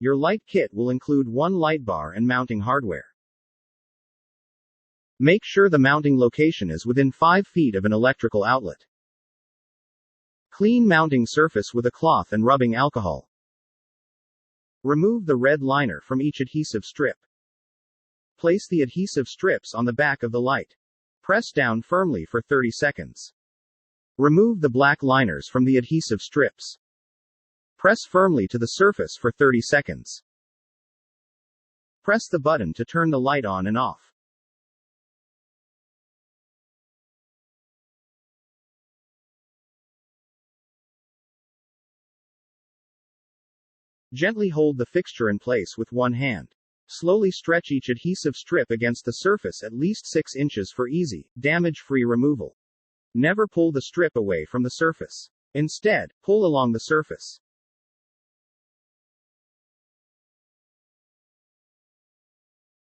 Your light kit will include one light bar and mounting hardware. Make sure the mounting location is within 5 feet of an electrical outlet. Clean mounting surface with a cloth and rubbing alcohol. Remove the red liner from each adhesive strip. Place the adhesive strips on the back of the light. Press down firmly for 30 seconds. Remove the black liners from the adhesive strips. Press firmly to the surface for 30 seconds. Press the button to turn the light on and off. Gently hold the fixture in place with one hand. Slowly stretch each adhesive strip against the surface at least 6 inches for easy, damage-free removal. Never pull the strip away from the surface. Instead, pull along the surface.